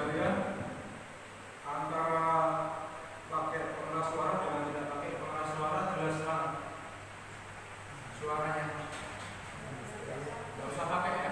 sekalian, antara pakai pengeras suara dengan tidak pakai pengeras suara jelas mana suaranya? Nggak usah pakai ya.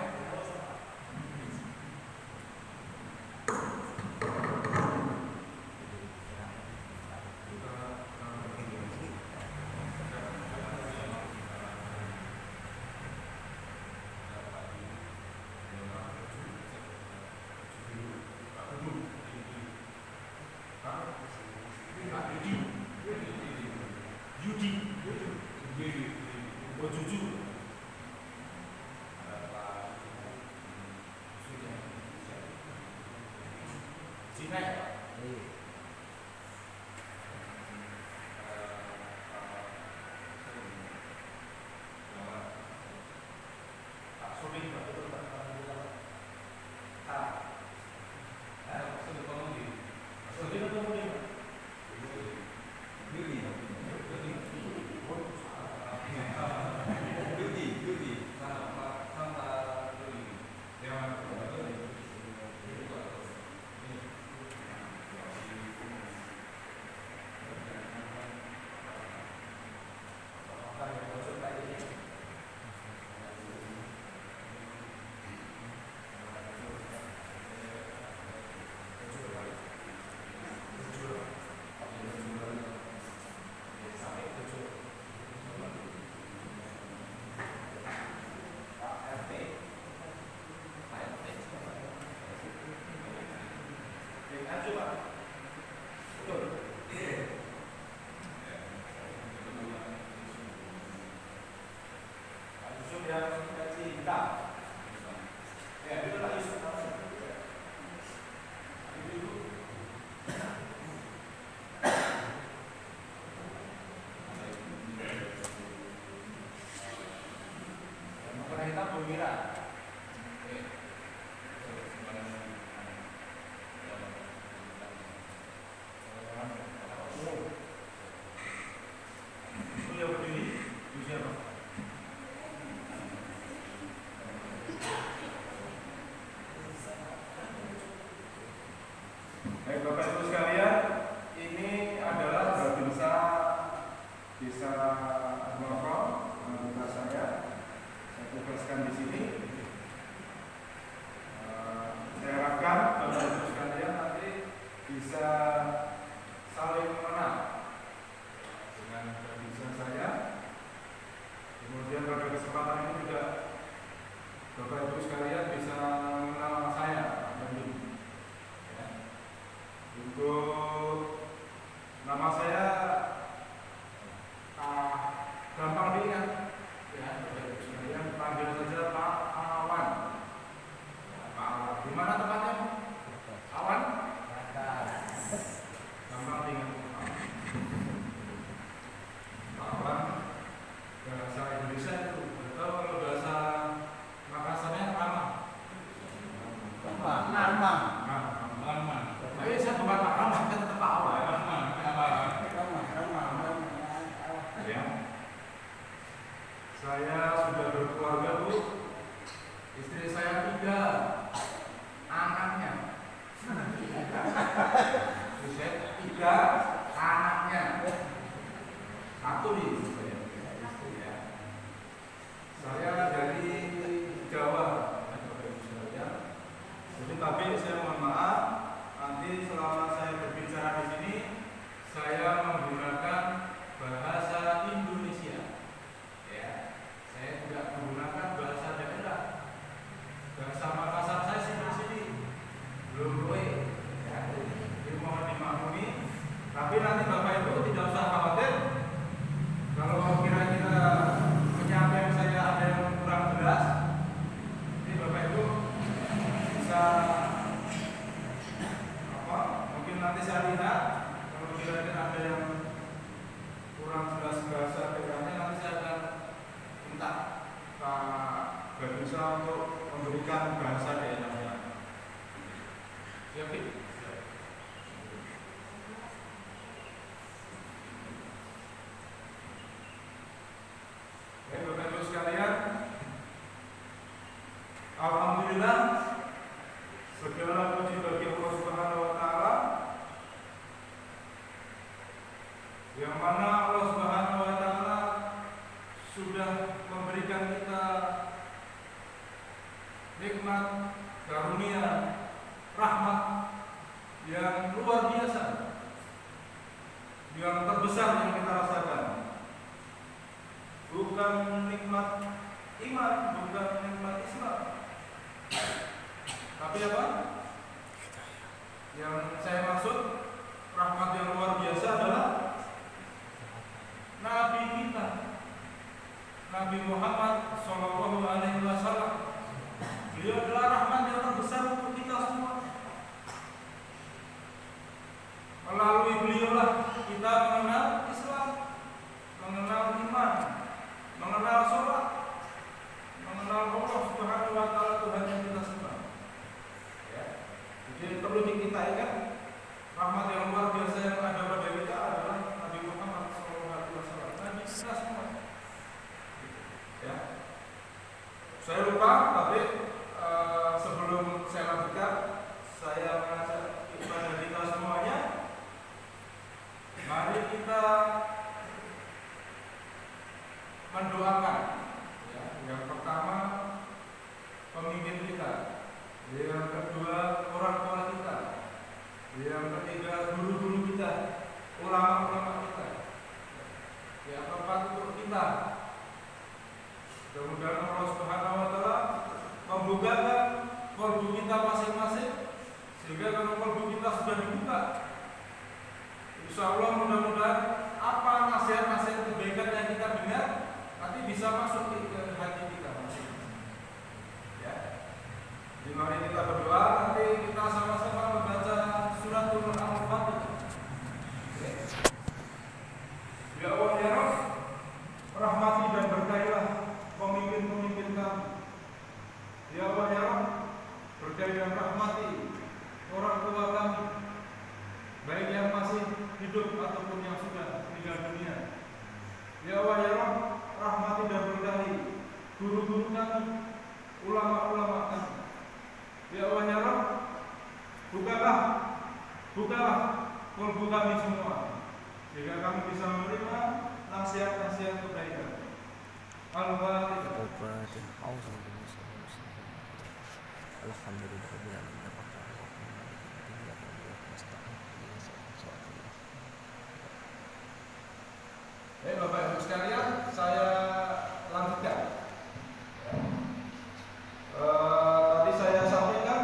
Baik Bapak Ibu sekalian, ini adalah Babinsa Desa Agmorok, tugas saya tugaskan di sini. Saya harapkan Bapak Ibu sekalian nanti bisa saling mengenal dengan Babinsa saya. Kemudian pada kesempatan ini juga Bapak Ibu sekalian bisa mengenal saya. Untuk nama saya gampang diingat ya, sekalian panggil saja Pak Awan. Pak Awan, di mana tempatnya? Awan? Gampang diingat. Pak Awan, bahasa Indonesia itu, atau kalau bahasa Makassarnya lama. Lama. Ayo saya bukan Pak Ramah, saya tetap Pak Awan. Ya. Saya sudah berkeluarga Bu, istri saya 3, anaknya. Istri saya 3, anaknya. 1 nih. Saya dari Jawa. Jadi tapi saya mohon maaf. Nanti selama saya berbicara di sini, saya menggunakan bahasa Indonesia. Ya, saya tidak menggunakan bahasa daerah. Bahasa Makassar saya sini belum boleh. Ya, jadi mohon dimaklumi. Tapi nanti Bapak Ibu tidak usah khawatir. Kalau kira-kira penyampaian saya ada yang kurang jelas, ini Bapak Ibu bisa nanti saya lihat kalau kira-kira ada yang kurang jelas bahasa daerahnya, nanti saya akan minta Pak Babinsa untuk memberikan bahasa daerahnya. Siap? Baik Bapak Ibu sekalian, alhamdulillah segala puji bagi Allah Subhanahu yang luar biasa, yang terbesar yang kita rasakan. Bukan nikmat iman, bukan nikmat Islam, tapi apa? Yang saya maksud rahmat yang luar biasa adalah Nabi kita, Nabi Muhammad Shallallahu Alaihi Wasallam. Beliau adalah rahmat yang terbesar untuk kita semua. Melalui beliaulah kita mengenal Islam, mengenal iman, mengenal sholat, mengenal Allah Subhanahu Wa Taala, Tuhan yang kita sembah. Ya. Jadi perlu kita ingat rahmat yang luar biasa yang ada pada kita adalah Nabi Muhammad SAW, Nabi kita semua. Ya. Saya lupa, tapi sebelum saya lanjutkan, saya mengajak kepada kita semuanya, mari kita mendoakan. Ya. Yang pertama pemimpin kita, yang kedua orang tua kita, yang ketiga guru-guru kita, ulama-ulama kita, yang keempat untuk kita. Mudah-mudahan Allah Subhanahu Wa Taala membukakan kalbu kita masing-masing, sehingga kalau kalbu kita sudah dibuka, insya Allah mudah-mudahan apa nasihat-nasihat kebaikan yang kita dengar nanti bisa masuk ke hati kita masing-masing. Ya. Jadi mari kita berdoa, nanti kita sama-sama membaca suratul Al-Fatihah. Ya Allah ya Rabb, rahmati dan berkahilah pemimpin-pemimpin kami. Ya Allah ya Rabb, berkahi dan rahmati orang tua kami, baik yang masih hidup ataupun yang sudah meninggal dunia. Ya Allah ya Rabb, rahmati dan berkahi guru-guru kami, ulama-ulama kami. Ya Allah ya Rabb, bukalah kalbu kami semua, sehingga kami bisa menerima nasihat-nasihat kebaikan. Al-Fatihah. Bapak Ibu sekalian, saya lanjutkan. Tadi saya sampaikan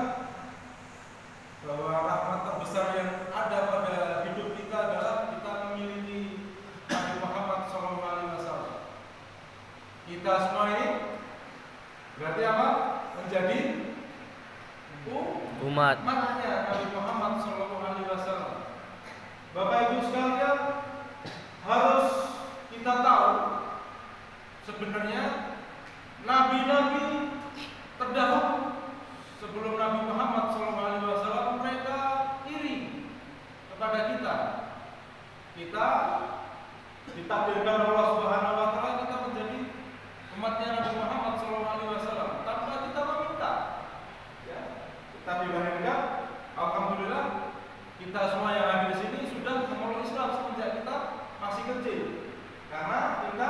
bahwa rahmat terbesar yang ada pada hidup kita adalah kita memiliki Nabi Muhammad SAW. Kita semua ini berarti apa? Menjadi umatnya Nabi Muhammad SAW. Bapak Ibu sekalian, harus kita tahu sebenarnya nabi-nabi terdahulu sebelum Nabi Muhammad SAW mereka iri kepada kita. Kita ditakdirkan Allah Subhanahu Wa Taala kita menjadi umatnya Nabi Muhammad SAW tanpa kita meminta. Ya, kita dibandingkan, alhamdulillah kita semua yang hadir di sini sudah memeluk Islam semenjak kita masih kecil, karena kita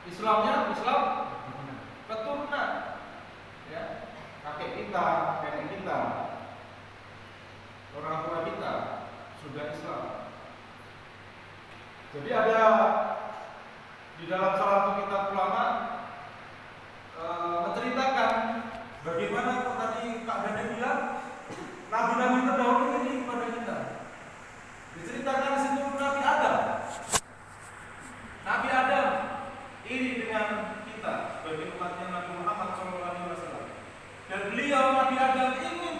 Islamnya Islam keturunan, ya, kakek kita, nenek kita, orang tua kita sudah Islam. Jadi ada di dalam salah satu kitab ulama menceritakan bagaimana tadi Kak Dede bilang nabi-nabi terdahulu ini kepada kita. Diceritakan di situ Nabi Adam. Nabi Adam iri dengan kita sebagai umatnya Nabi Muhammad SAW. Dan beliau Nabi Adam ingin,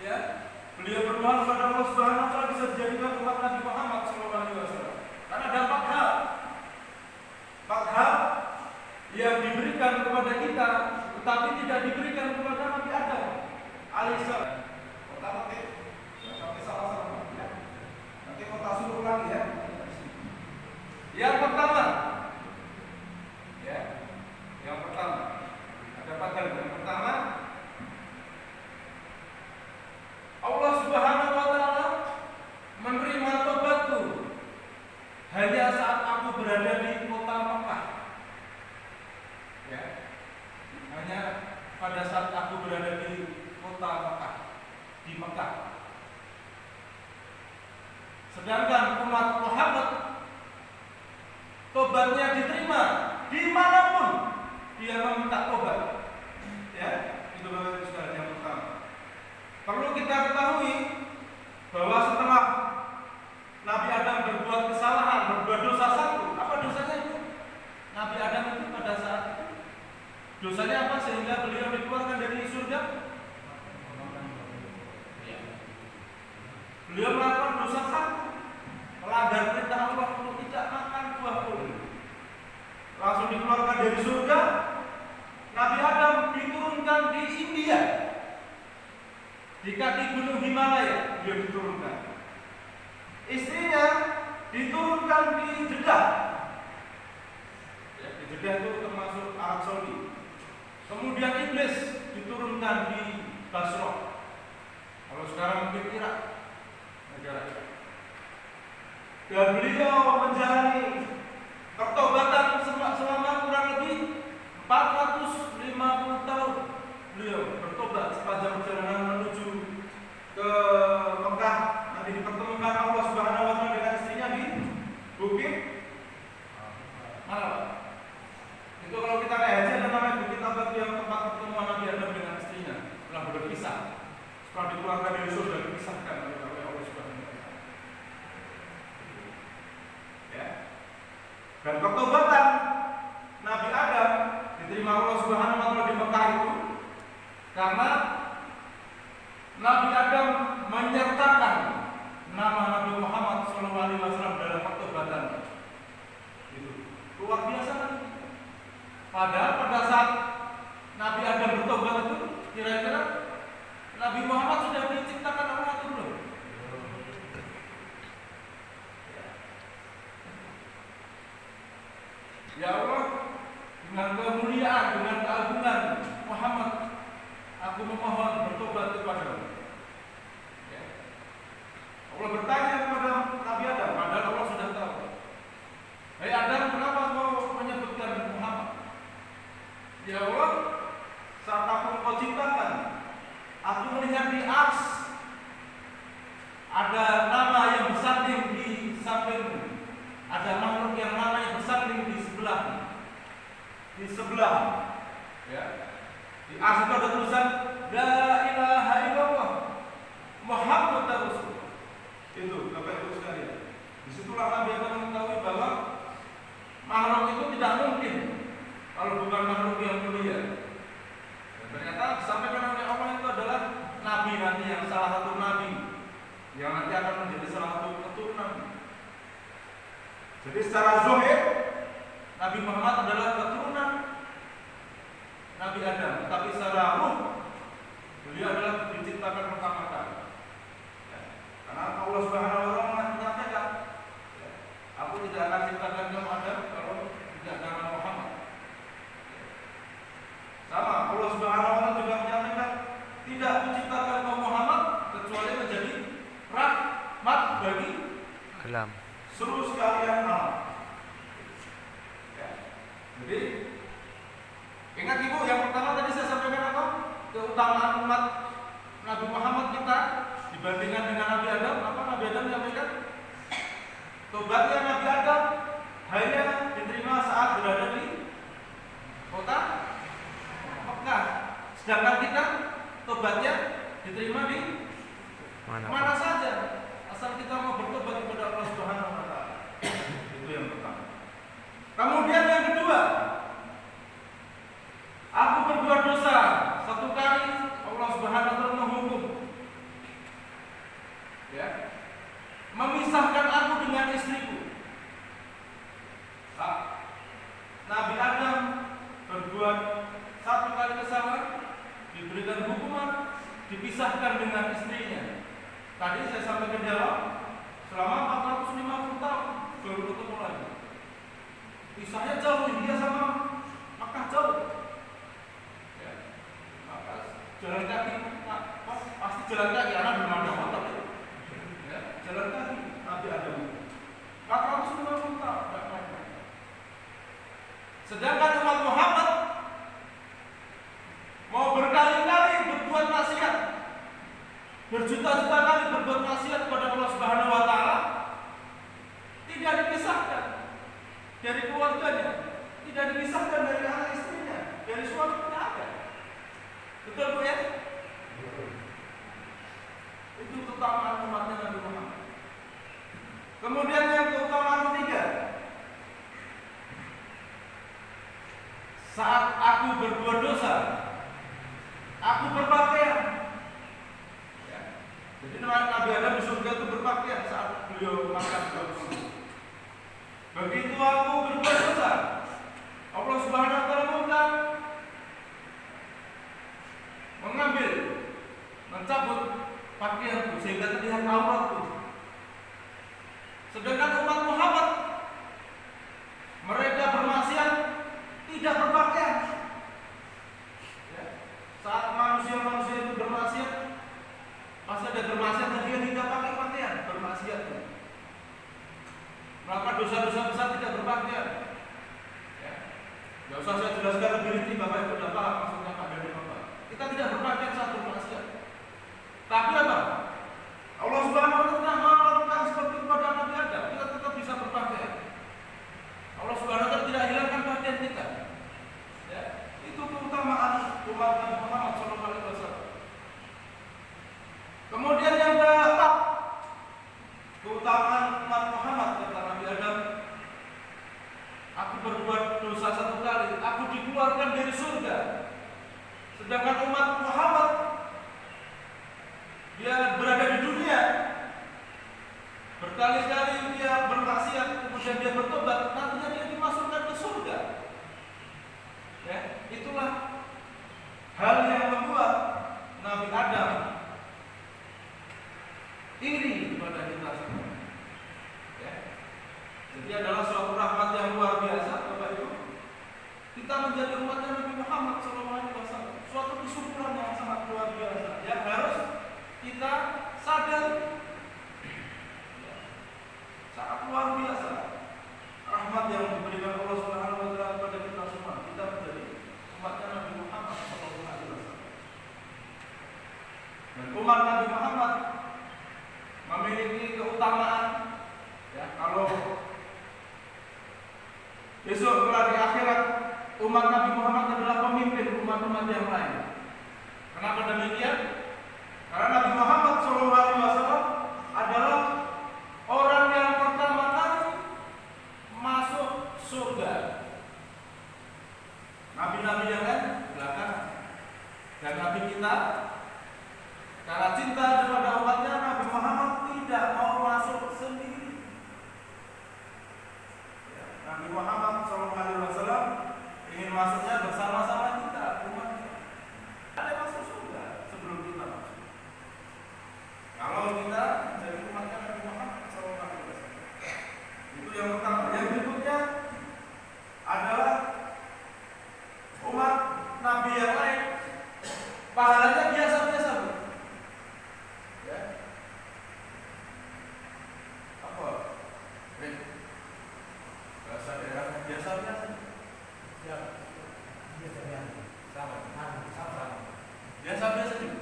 ya, beliau berdoa kepada Allah Subhanahu Wa Taala bisa dijadikan umat Nabi Muhammad SAW. Karena ada empat hal yang diberikan kepada kita, tetapi tidak diberikan kepada Nabi Adam alaihissalam. Pertama, sampai salah-salah, ya. Nanti mau tak suruh ulang, ya. Yang pertama, ya, yang pertama ada empat hal. Yang pertama, Allah Subhanahu Wa Taala menerima tobatku hanya saat aku berada di kota Mekah. Ya, hanya pada saat aku berada di kota Mekah, di Mekah. Sedangkan umat Muhammad tobatnya diterima dimanapun dia meminta tobat. Ya, itu Bapak Ibu sekalian yang pertama. Perlu kita ketahui bahwa setelah Nabi Adam berbuat kesalahan, berbuat dosa satu, apa dosanya itu? Nabi Adam itu pada saat itu dosanya apa sehingga beliau dikeluarkan dari surga? Ya. Beliau melakukan dosa satu, melanggar perintah Allah untuk tidak makan buah kurma. Langsung dikeluarkan dari surga. Nabi Adam diturunkan di India, di kaki gunung Himalaya beliau diturunkan. Istrinya diturunkan di Jeddah. Ya, di Jeddah itu termasuk Arab Saudi. Kemudian iblis diturunkan di Basra. Kalau sekarang mungkin Irak negara. Dan beliau menjalani pertobatan selama kurang lebih 450 tahun. Beliau bertobat sepanjang perjalanan menuju ke Mekah. Nanti dipertemukan Allah Subhanahu wa taala dengan istrinya di Bukit Arafah. Itu kalau kita naik haji ada namanya Bukit Arafah, yang tempat pertemuan Nabi Adam dengan istrinya setelah berpisah. Setelah dikeluarkan dari surga dipisahkan oleh Allah Subhanahu wa taala. Ya. Dan pertobatan Nabi Adam diterima Allah Subhanahu wa taala di Mekah itu karena Nabi Adam menyertakan nama Nabi Muhammad SAW dalam pertobatan. Itu luar biasa kan? Padahal pada saat Nabi Adam bertobat itu kira-kira Nabi Muhammad sudah diciptakan Allah atau belum? Ya Allah, dengan kemuliaan, dengan keagungan Muhammad, aku memohon bertobat kepadamu. Ya. Allah bertanya kepada Nabi Adam, padahal Allah sudah tahu. Hei Adam, kenapa kau menyebutkan Muhammad? Ya Allah, saat aku kau ciptakan, aku melihat di ars ada nama yang bersanding di sampingmu, ada makhluk yang namanya bersanding di sebelah, ya. Di ars itu ada tulisan La ilaha illallah Muhammad Rasulullah. Itu Bapak Ibu sekalian. Disitulah Nabi akan mengetahui bahwa makhluk itu tidak mungkin kalau bukan makhluk yang mulia. Dan ternyata disampaikan oleh Allah itu adalah Nabi nanti, yang salah satu Nabi yang nanti akan menjadi salah satu keturunan. Jadi secara zahir Nabi Muhammad adalah keturunan Nabi Adam, tetapi secara ruh beliau adalah diciptakan pertama kali. Ya. Karena Allah Subhanahu wa taala menyatakan, ya, aku tidak akan ciptakan kamu Adam kalau tidak nama Muhammad. Ya. Sama Allah Subhanahu wa taala juga menyatakan, tidak menciptakan kaum Muhammad kecuali menjadi rahmat bagi alam, seluruh sekalian alam. Ya. Jadi ingat Ibu, yang pertama tadi saya sampaikan apa? Keutamaan umat Nabi Muhammad kita dibandingkan dengan Nabi Adam. Apa Nabi Adam menyampaikan? Tobatnya Nabi Adam hanya diterima saat berada di kota Mekah. Sedangkan kita tobatnya diterima di mana saja, asal kita mau bertobat kepada Allah Subhanahu wa taala. Itu yang pertama. Kemudian yang kedua, aku berbuat dosa satu kali, Allah Subhanahu wa taala menghukum, ya, memisahkan aku dengan istriku. Nabi Adam berbuat satu kali kesalahan, diberikan hukuman, dipisahkan dengan istrinya. Tadi saya sampaikan jawab, selama 450 tahun baru ketemu lagi. Pisahnya jauh, India sama Makkah jauh. Ya. Maka jalan kaki, pasti jalan kaki, karena belum ada motor. Ya. Jalan kaki Nabi Adam 450 tahun. Sedangkan umat Muhammad mau berkali-kali berbuat maksiat, berjuta-juta kali berbuat maksiat kepada Allah Subhanahu wa taala, tidak dipisahkan dari anak istrinya, dari suami tidak ada. Betul Bu ya? Itu keutamaan umatnya Nabi Muhammad. Kemudian yang keutamaan ketiga, saat aku berbuat dosa, aku berpakaian. Ya. Jadi Nabi Adam di surga itu berpakaian saat beliau makan bersama. Begitu aku berbuat dosa, Allah Subhanahu wa taala mengambil, mencabut pakaianku sehingga terlihat auratku. Sedangkan umat Muhammad, mereka bermaksiat tidak berpakaian. Ya. Saat manusia-manusia itu bermaksiat, pasti ada bermaksiat dan dia tidak pakai pakaian, bermaksiat. Maka dosa-dosa besar tidak berpakaian. Ya. Gak usah saya jelaskan lebih rinci, Bapak Ibu sudah paham maksudnya Pak dari Bapak. Kita tidak berpakaian saat bermaksiat. Tapi apa? Allah Subhanahu wa taala melakukan seperti kepada Nabi Adam, kita tetap bisa berpakaian. Allah Subhanahu wa taala tidak hilangkan pakaian kita. Ya. Itu keutamaan umat Nabi Muhammad SAW. Kemudian yang keempat, keutamaan umat Muhammad kata Nabi Adam, aku berbuat dosa satu kali, aku dikeluarkan dari surga. Sedangkan umat Muhammad, dia berada di dunia, berkali-kali dia bermaksiat, kemudian dia bertobat, nantinya dia dimasukkan ke surga. Ya, itulah hal yang membuat Nabi Adam iri kepada kita semua. Ya. Jadi adalah suatu rahmat yang luar biasa, Bapak Ibu. Kita menjadi umatnya Nabi Muhammad SAW, suatu kesyukuran yang sangat luar biasa, yang harus kita sadari. Sangat luar biasa rahmat yang diberikan Allah Subhanahu wa taala kepada kita semua. Kita menjadi umatnya Nabi Muhammad SAW. Dan umat Nabi Muhammad memiliki keutamaan, ya, kalau besok kelak di akhirat umat Nabi Muhammad adalah pemimpin umat-umat yang lain. Kenapa demikian? Karena Nabi Muhammad SAW adalah orang yang pertama kali masuk surga. Nabi-nabi yang lain belakang. Dan Nabi kita, karena cinta kepada umatnya, Nabi Muhammad tidak mau masuk sendiri. Ya, Nabi Muhammad SAW ingin masuknya bersama-sama kita, umatnya. Ada masuk surga sebelum kita masuk. Kalau kita jadi umatnya Nabi Muhammad SAW, itu yang pertama. Yang berikutnya adalah umat Nabi yang lain, pahalanya biasa-biasa. Ya. Apa? Bahasa daerahnya biasa-biasa. Ya. Biasa-biasa. Sama. Biasa-biasa juga.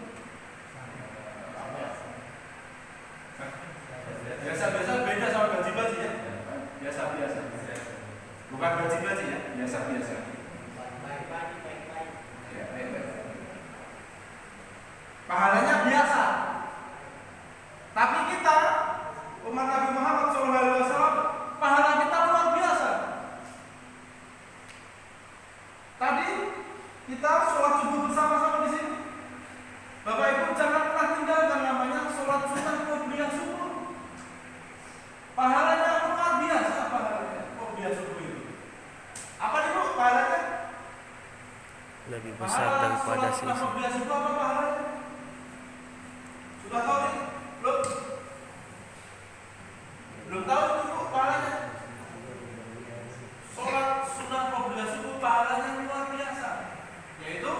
Biasa-biasa beda sama baji-baji ya. Biasa-biasa. Bukan baji-baji ya, biasa-biasa. Ya, baik. Pahalanya biasa. Tapi kita umat Nabi Muhammad SAW, pahala kita luar biasa. Tadi kita sholat subuh bersama-sama di sini. Bapak Ibu jangan pernah tinggalkan namanya sholat sunnah qobliyah subuh. Pahalanya luar biasa, pahalanya qobliyah subuh itu. Apa itu pahalanya? Lebih besar daripada sholat qobliyah subuh apa pahalanya? Sudah tahu nih? Belum tahu itu pahalanya. Sholat sunnah qobliyah subuh pahalanya luar biasa, yaitu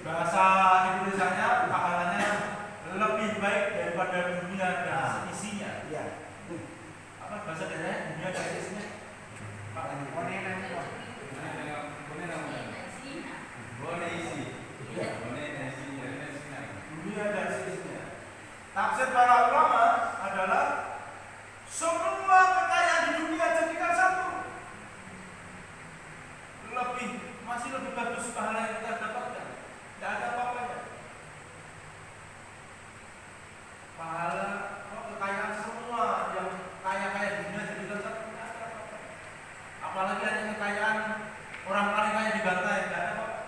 bahasa Indonesianya pahalanya lebih baik daripada dunia dan isinya. Apa bahasa daerahnya? Dunia dan isinya? Dunia dan seisinya. Tafsir para ulama adalah semua kekayaan di dunia jadikan satu. Masih lebih bagus pahala yang kita dapatkan. Tidak ada apa-apanya. Pahala, kekayaan semua yang kaya-kaya di dunia jadikan satu. Tidak ada apa-apa. Apalagi ada kekayaan orang paling kaya dibantai. Tidak ada apa-apa.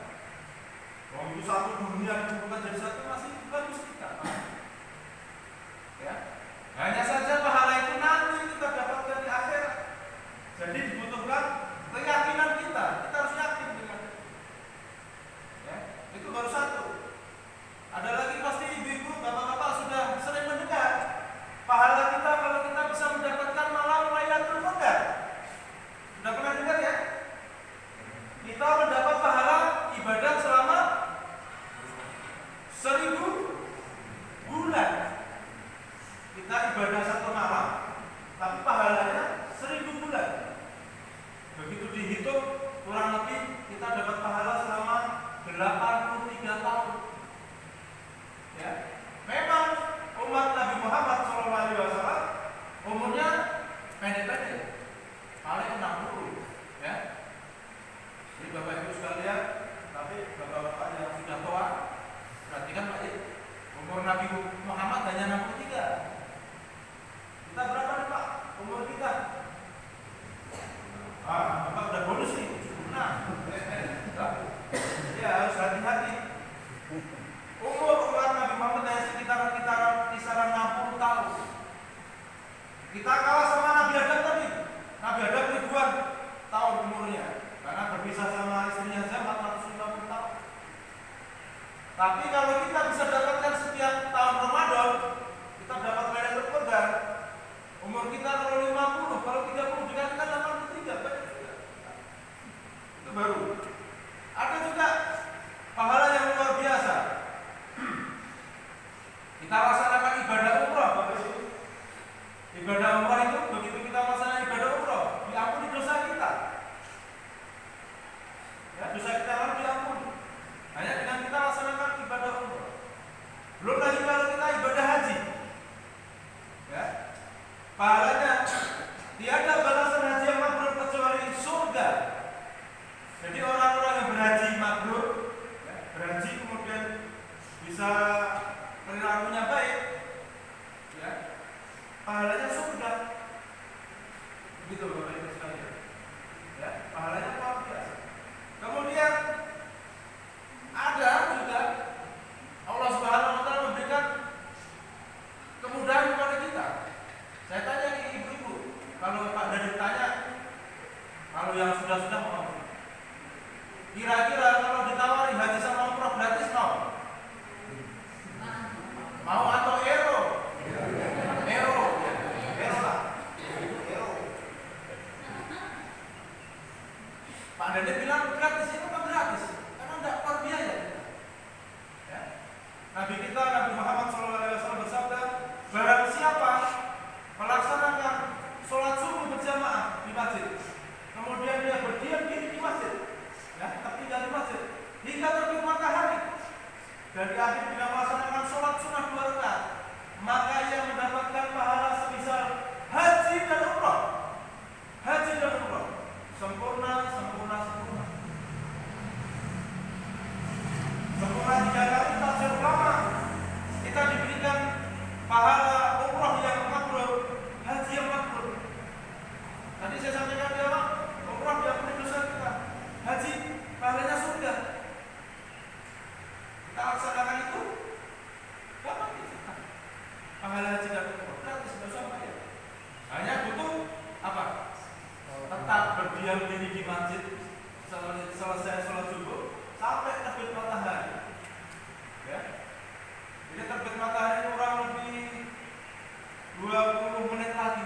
Kalau itu satu dunia dikumpulkan jadi satu masih bagus kita. Ya. Hanya saja pahala itu nanti kita dapatkan di akhirat. Jadi dibutuhkan keyakinan kita. Kita harus yakin dengan ya, itu baru satu. Ada lagi pasti ibu-ibu, bapak-bapak sudah sering mendengar pahala kita kalau kita bisa mendapatkan malam Lailatul Qadar. Sudah pernah dengar ya? Kita mendapat pahala ibadah selama 1000 bulan. Kita ibadah satu malam, tapi pahalanya 1000 bulan. Begitu dihitung, kurang lebih kita dapat pahala selama 83 tahun. Ya, memang umat Nabi Muhammad SAW umurnya pendek-pendek, paling 60. Ya, jadi bapak ibu sekalian, tapi bapak-bapak yang sudah tua, perhatikan Pak ya, umur Nabi Muhammad hanya 63. Kita berapa nih Pak? Umur kita? Bapak udah bonus nih, 76. Ya harus hati-hati. Umur umat Nabi Muhammad hanya sekitar kisaran 60 tahun. Kita kalah sama Nabi Adam tadi. Nabi Adam ribuan tahun umurnya, karena berpisah sama istrinya saja 450 tahun. Tapi kalau kita bisa dapatkan setiap tahun Ramadan, kita dapat Lailatul Qadar. Umur kita kalau 50, kalau 30 dikalikan 83, banyak juga. Itu baru. Ada juga pahala yang luar biasa. Kita laksanakan ibadah umrah, Bapak Ibu. Ibadah umrah itu begitu kita melaksanakan ibadah umrah, diampuni dosa kita. Ya, dosa kita lalu diampuni. Hanya dengan kita laksanakan ibadah umrah. Belum lagi kalau kita ibadah haji. Ya. Pahalanya tiada balasan haji yang mabrur kecuali surga. Jadi orang-orang yang berhaji mabrur, ya, berhaji kemudian bisa perilakunya baik, ya, pahalanya surga. Begitu Bapak Ibu sekalian. Ya, pahalanya luar biasa. Kemudian ada juga Allah Subhanahu wa taala memberikan kemudahan kepada kita. Saya tanya ke ibu-ibu, kalau Pak Dadi tanya, kalau yang sudah-sudah mau, kira-kira kalau ditawari haji sama umroh gratis mau? Mau atau ero? Ero lah. Pak Dadi bilang gratis, itu kan gratis, karena tidak berbiaya. Ya. Nabi kita Nabi Muhammad SAW bersabda, barang siapa melaksanakan sholat subuh berjamaah di masjid, kemudian dia berdiam diri di masjid, ya, tertinggal di masjid hingga terbit matahari, dari akhir dia melaksanakan sholat sunnah 2 rakaat, maka ia mendapatkan pahala sebesar haji dan umrah. Haji dan umrah sempurna, sempurna, sempurna. Sempurna 3 kali tafsir ulama. Kita diberikan pahala umrah yang mabrur, haji yang mabrur. Tadi saya sampaikan di awal, umrah diampuni dosa kita, haji pahalanya surga. Kita laksanakan itu, dapat kita pahala haji dan umrah gratis, tidak usah bayar. Hanya butuh apa? Tetap berdiam diri di masjid selesai sholat subuh sampai terbit matahari. Ya. Jadi terbit matahari kurang lebih 20 menit lagi.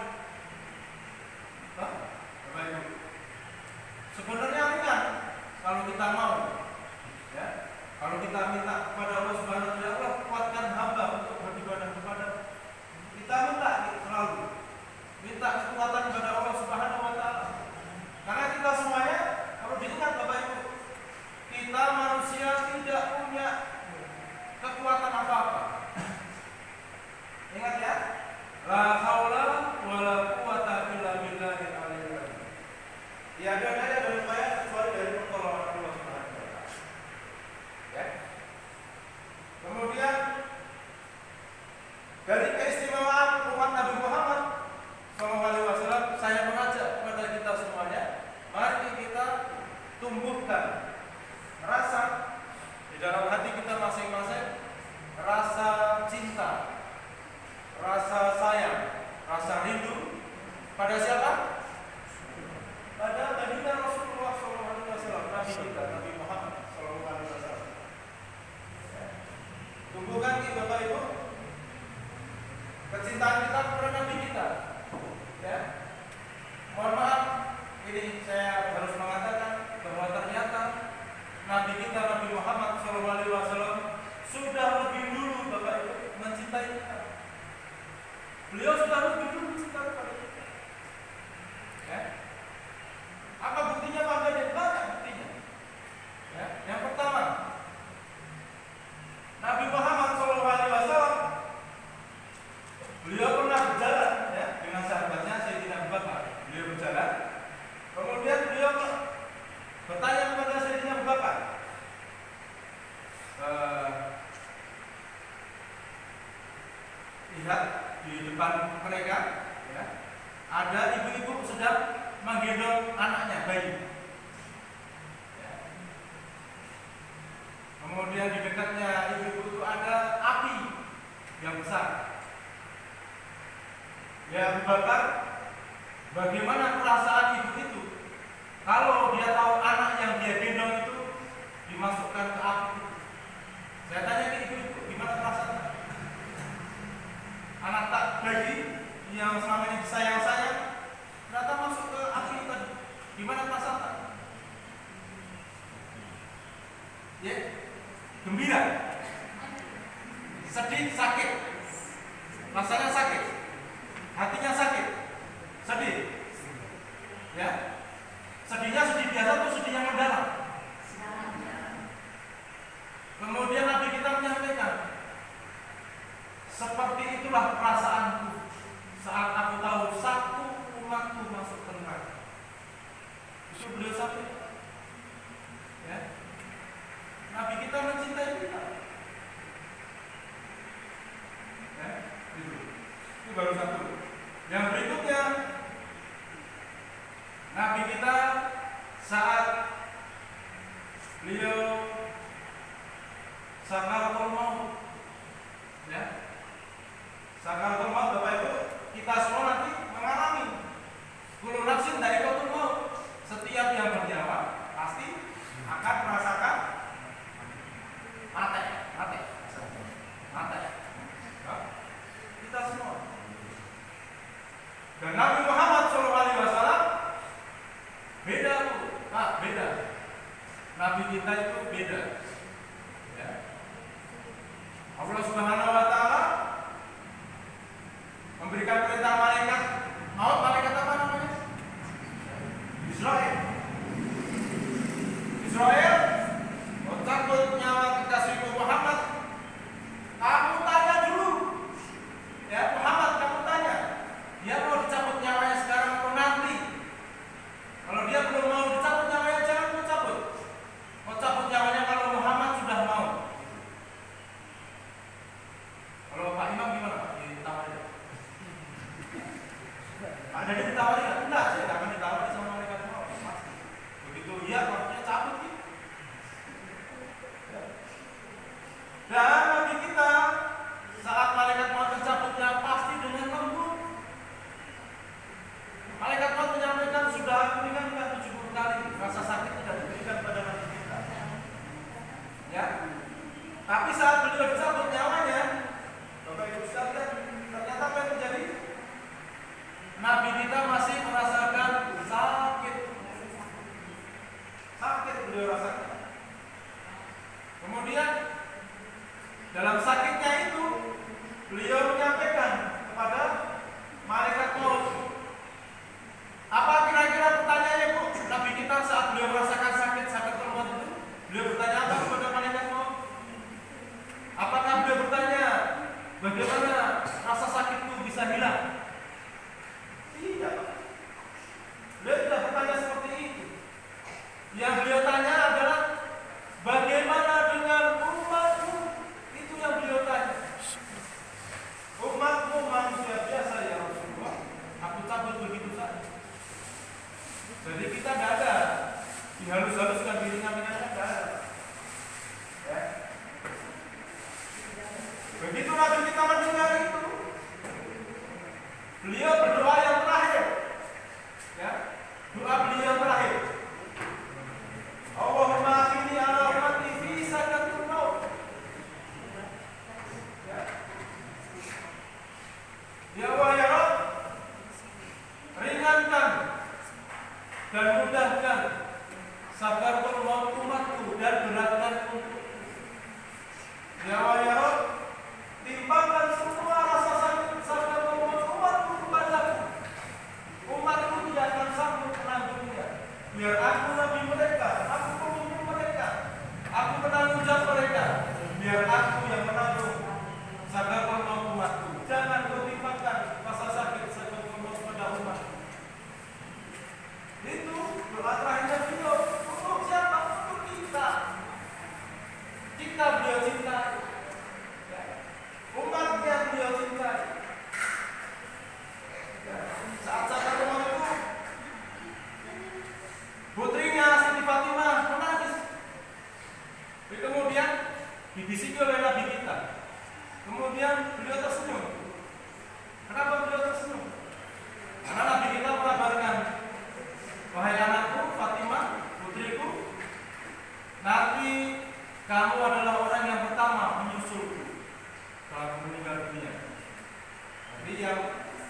Bapak Ibu, sebenarnya ringan kalau kita mau, ya. Kalau kita minta kepada Allah Subhanahu wa taala, kuatkan hamba untuk beribadah kepada. Kita minta selalu minta kekuatan kepada Allah Subhanahu wa taala. Karena kita semuanya kalau diingat La haula wala quwata illa billahil aliyyil azim. Tiada daya dan upaya kecuali dari pertolongan Allah Subhanahu wa taala. Ya. Kemudian dari keistimewaan umat Nabi Muhammad SAW, saya mengajak kepada kita semuanya, mari kita tumbuhkan rasa di dalam hati kita masing-masing, rasa cinta, rasa sayang, rasa rindu pada siapa? Pada baginda Rasulullah SAW, Nabi kita, Nabi Muhammad SAW. Tumbuhkan kita, Bapak Ibu, kecintaan kita kepada Nabi kita. Ya. Mohon maaf, ini saya harus mengatakan bahwa ternyata Nabi kita, Nabi Muhammad SAW, sudah lebih dulu, Bapak Ibu, mencintai kita. Beliau sudah lebih dulu mencintai kita. Ya. Apa buktinya, Pak? Banyak buktinya. Ya. Yang pertama, Nabi Muhammad SAW, beliau pernah berjalan, ya, dengan sahabatnya Sayyidina Abu Bakar. Beliau berjalan, kemudian beliau bertanya kepada Sayyidina Abu Bakar, lihat di depan mereka, ya, ada ibu-ibu sedang menggendong anaknya, bayi. Ya. Kemudian di dekatnya ibu-ibu itu ada api yang besar. Ya, Abu Bakar, bagaimana perasaan ibu itu kalau dia tahu anak yang dia gendong itu dimasukkan ke api itu? Saya tanya ke ibu-ibu, gimana perasaan anak tak lagi yang selama ini disayang-sayang ternyata masuk ke api itu tadi? Gimana perasaan? Ya, gembira, sedih, sakit, rasanya sakit, hatinya sakit, sedih, ya. Sedihnya sedih biasa atau sedih yang mendalam? Kemudian Nabi kita menyampaikan, seperti itulah perasaanku saat aku tahu satu umatku masuk ke neraka. Itu beliau sampaikan. Ya. Nabi kita mencintai kita. Ya, itu baru satu. Yang berikutnya, Nabi kita saat beliau sakaratul maut, ya, sakaratul maut, Bapak Ibu, kita semua nanti mengalami kullu nafsin dha'iqatul maut. Setiap yang bernyawa pasti akan merasakan mati. Ya, kita semua. Dan Nabi Muhammad SAW beda tuh, Pak, beda. Nabi kita itu beda. Ya. Allah Subhanahu wa taala memberikan perintah malaikat maut, malaikat apa namanya? Israel. Mencabut nyawa kekasihku Muhammad. Kamu tanya dulu. Ya, Muhammad, kamu tanya. Dia mau dicabut nyawanya sekarang atau nanti? Kalau dia belum mau dicabut nyawanya, jangan mau cabut. Mau cabut nyawanya kalau Muhammad sudah mau. Kalau Pak Imam gimana, Pak? Ditawari. Beliau berdoa yang terakhir, ya, doa beliau yang terakhir. Allahumma akhini ala ummati fi sakaratul maut. Ya. Ya Allah ya Rabb, ringankan dan mudahkan sakaratul maut umatku dan beratkan untukku. Ya Allah ya Rabb, timpakan semua rasa sakit sakaratul maut umatku kepadaku. Umatku tidak akan sanggup menanggungnya. Biar aku nabi mereka, aku pemimpin mereka, aku penanggung jawab mereka. Biar aku yang menanggung sakaratul maut umatku. Jangan kau timpakan rasa sakit sakaratul maut pada umatku. Itu doa terakhirnya beliau. Untuk siapa? Untuk kita. Kita beliau cintai. Umatnya beliau cintai. Saat sakaratul maut itu, putrinya Siti Fatimah menangis. Kemudian dibisiki oleh Nabi kita. Kemudian beliau tersenyum. Kenapa beliau tersenyum? Karena Nabi kita mengabarkan, wahai anakku Fatimah, putriku, nanti kamu adalah orang yang pertama menyusulku setelah meninggal dunia. Jadi yang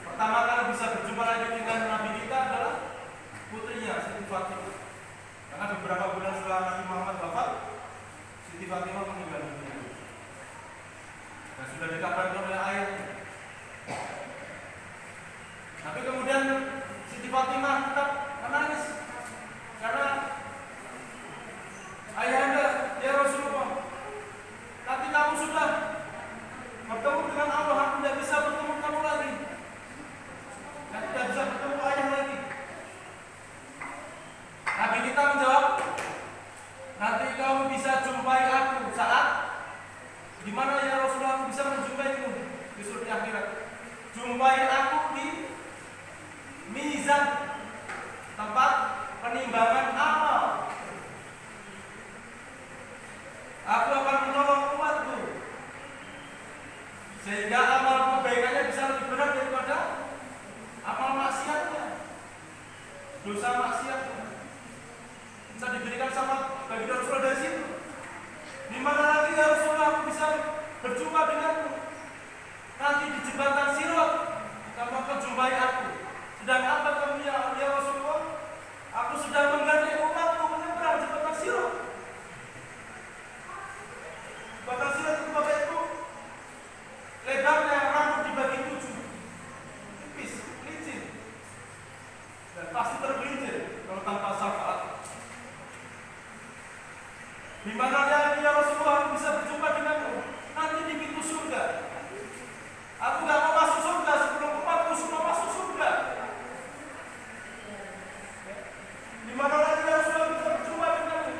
pertama kali bisa berjumpa lagi dengan Nabi kita adalah putrinya Siti Fatimah. Karena beberapa bulan setelah Nabi Muhammad wafat, Siti Fatimah meninggal dunia. Dan sudah dikabarkan oleh ayahnya. Tapi kemudian Siti Fatimah tetap menangis karena ayahanda, ya Rasulullah, nanti kamu sudah bertemu dengan Allah, aku tidak bisa bertemu kamu lagi. Dan tidak bisa bertemu ayah lagi. Nabi kita menjawab, nanti kamu bisa jumpai aku saat di mana ya Rasulullah aku bisa menjumpaimu di surga akhirat. Jumpai aku di mizan, tempat penimbangan amal. Aku akan menolong umatku sehingga amal kebaikannya bisa lebih berat daripada amal maksiatnya, dosa maksiatnya. Bisa diberikan sama bagi Rasulullah dari situ. Di mana lagi ya Rasulullah aku bisa berjumpa denganmu? Nanti di jembatan Sirat kamu akan jumpai aku. Sedang apa kamu ya Rasulullah? Aku sudah menggandeng umatku menyeberang jembatan Sirat. Jembatan Sirat itu Bapak Ibu, lebarnya rambut dibagi 7, tipis, licin, dan pasti tergelincir kalau tanpa syafaat. Di mana lagi ya Rasulullah aku bisa berjumpa denganmu? Nanti di pintu surga. Aku gak mau masuk surga sebelum umatku semua masuk surga. Di mana lagi ya Rasulullah bisa berjumpa denganmu?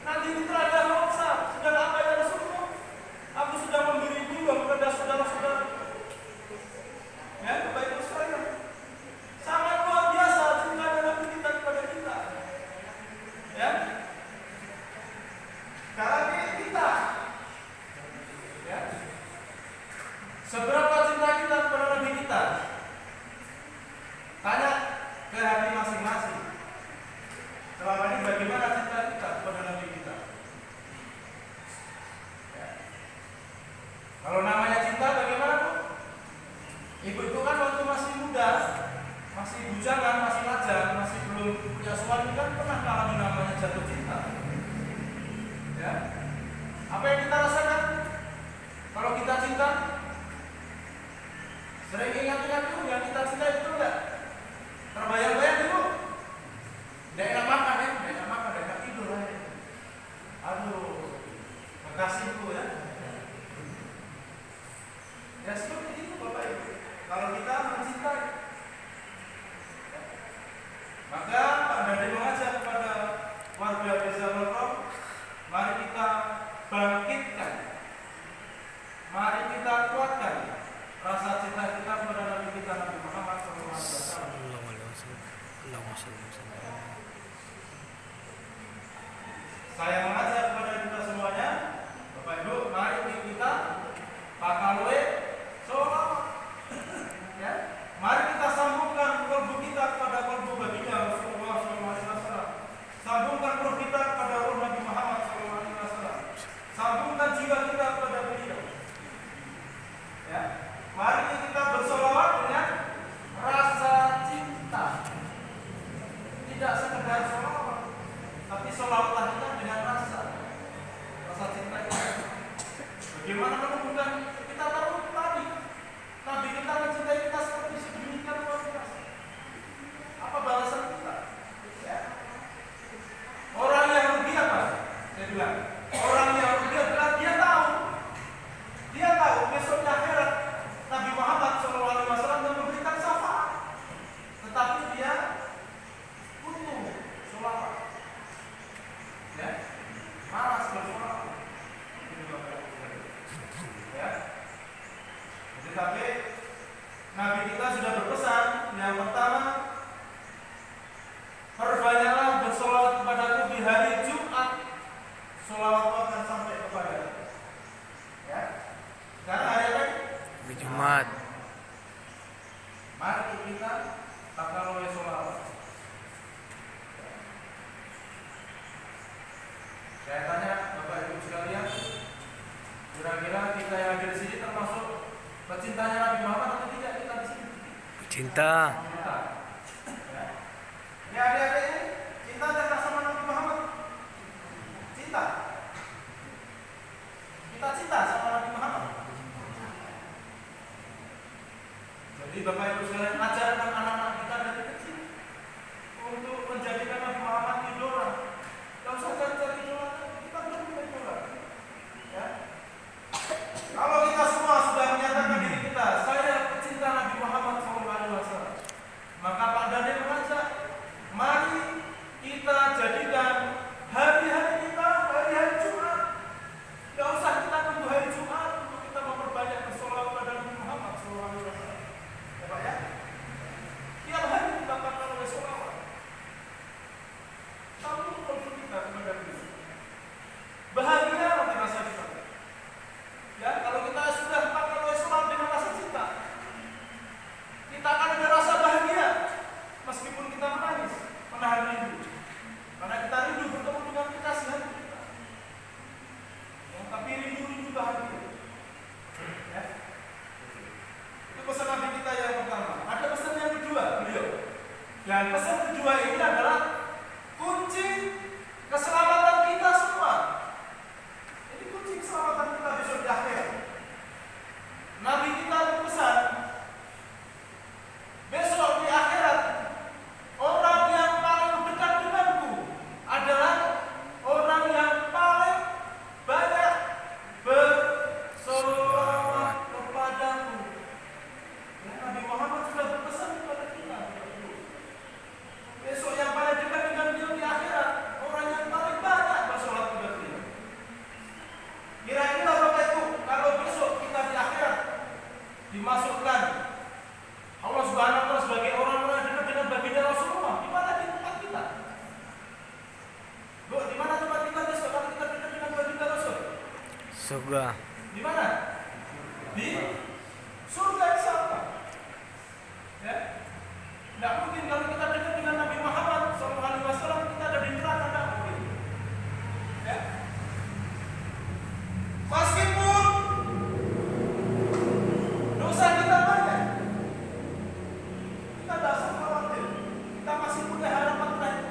Nanti di telaga Moksa. Sedang apa ya Rasulullah? Aku sudah memberi bimbang kepada saudara-saudara. Ya, Bapak Ibu sekalian, sangat luar biasa cinta Nabi kita kepada kita. Ya. Karena kita, ya, seberapa cinta kita kepada Nabi kita? Tanya ke hati masing-masing. Selama ini bagaimana cinta kita kepada Nabi kita? Ya. Kalau namanya cinta bagaimana, Bu? Ibu itu kan waktu masih muda, masih bujangan, masih lajang, masih belum punya suami, kan pernah mengalami namanya jatuh cinta. Ya. Apa yang kita rasakan kalau kita cinta? Sering ingat-ingat itu yang kita cinta itu enggak? Terbayang-bayang dulu. Tidak enak makan ya, tidak enak makan, tidak enak tidur ya. Aduh, makasihku ya. Ya seperti itu Bapak Ibu. Kalau kita mencintai, maka Pak Dadi mengajak kepada warga desa Melkom, mari kita bangkitkan, mari kita kuatkan rasa cinta kita kepada Nabi kita Nabi Muhammad SAW. Saya mengajak kepada kita semuanya, Bapak Ibu, mari kita pakalwe sholat, ya, mari Pecintanya Nabi Muhammad atau tidak kita di sini? Cinta. Cinta. Ya adik-adik ini cinta tidak sama Nabi Muhammad. Cinta. Kita cinta sama Nabi Muhammad. Jadi Bapak Ibu sekalian ajarkan anak-anak kita dari kecil untuk menjadikan Nabi Muhammad idola. Kalau usah cari idola, kita belum punya idola. Ya. Kalau kita semua sudah menyatakan diri kita, saya pecinta Nabi Muhammad SAW, maka Pak Daniel mengajak, mari kita jadikan hari-hari kita hari-hari Jumat. Tidak usah kita tunggu hari Jumat untuk kita memperbanyak bersolawat pada Nabi Muhammad SAW. Ya Pak ya? Tiap hari kita akan oleh solawat. Sambung konflik kita kepada Kristus. Bahagia nanti rasa kita. Ya, kalau kita sudah pakai oleh solawat dengan rasa cinta, kita akan ada rasa bahagia meskipun kita menangis, menahan rindu. Karena kita rindu bertemu dengan kekasih hati kita. Ya, tapi rindu bahagia. Ya. Itu pesan Nabi kita yang pertama. Ada pesan yang kedua, beliau. Dan pesan kedua ini adalah kunci keselamatan kita semua. Ini kunci keselamatan kita besok di akhirat. Nabi kita berpesan, besok di akhirat orang yang paling dekat denganku adalah orang yang paling banyak bersolawat kepadaku. Ya, Nabi Muhammad sudah berpesan kepada kita. Besok yang paling dekat dengan beliau di akhirat orang yang paling banyak bersolawat kepada beliau. Kira-kira Bapak Ibu, kalau besok kita di akhirat dimasukkan Allah Subhanahu wa Ta'ala sebagai orang-orang yang dekat dengan baginda Rasulullah, di mana di tempat kita? Bu, di mana tempat kita besok kalau kita dekat dengan baginda Rasul? Surga. Di mana? Di surga insyaAllah. Ya. Tidak mungkin kalau kita dekat dengan Nabi Muhammad SAW kita ada di neraka, tidak mungkin. Ya. Meskipun dosa kita banyak, kita tidak usah khawatir. Kita masih punya harapan lain.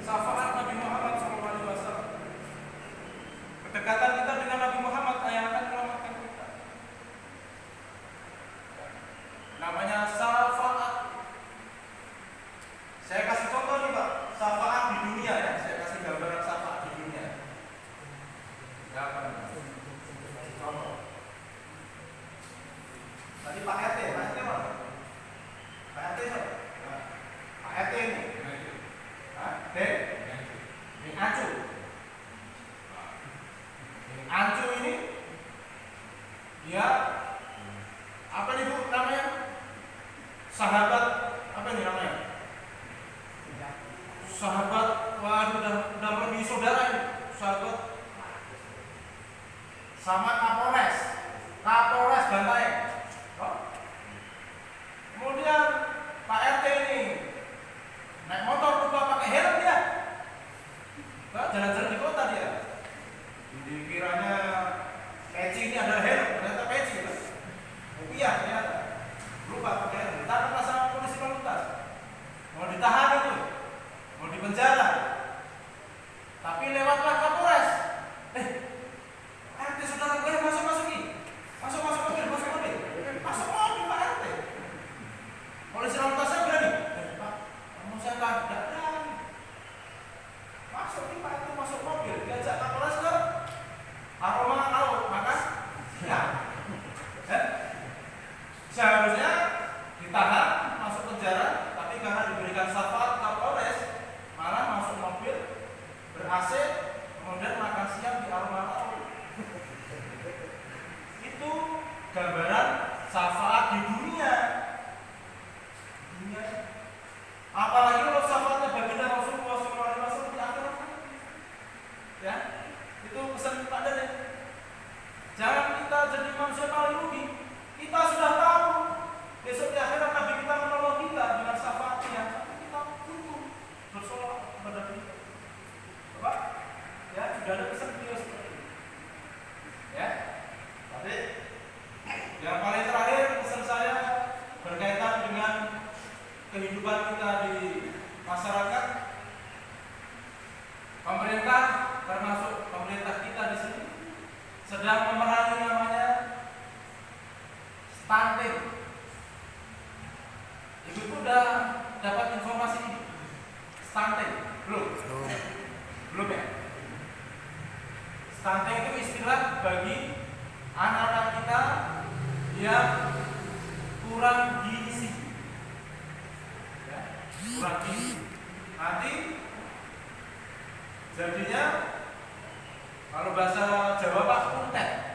Syafaat Nabi Muhammad SAW. Kedekatan kita dengan Nabi Muhammad yang akan menyelamatkan kita. Namanya syafaat. Saya kasih contoh nih Pak, syafaat di dunia ya. Saya kasih gambaran syafaat di dunia. Ya apa? Contoh. Tadi Pak RT mana? Pak RT siapa? Pak RT ini. Ini Acu. Acu ini dia apa nih Bu namanya? Sahabat apa nih namanya? Sahabat, waduh udah lebih saudara ini. Sahabat sama Kapolres Bantaeng. Oh. Kemudian Pak RT ini naik motor lupa pakai helm dia. Jalan-jalan di kota dia. Dikiranya peci ini ada helm, ternyata peci lah. Rupiah ternyata. Lupa pakai helm. Ditangkap sama polisi lalu lintas. Mau ditahan itu, mau dipenjara. Tapi lewatlah Kapolres. RT saudara gue masuk ini. Masuk mobil. Masuk mobil Pak RT. Polisi lalu lintasnya berani. Pak, kamu saya tidak berani. Masuk nih Pak RT masuk mobil, diajak Kapolres ke Aroma Laut, maka ya. Seharusnya ditahan, masuk penjara, tapi karena diberikan syafaat Kapolres, malah masuk stunting. Ibu udah dapat informasi ini? Stunting belum? Belum ya? Stunting itu istilah bagi anak-anak kita yang kurang gizi, ya, kurang gizi. Nanti jadinya kalau bahasa Jawa Pak kuntet.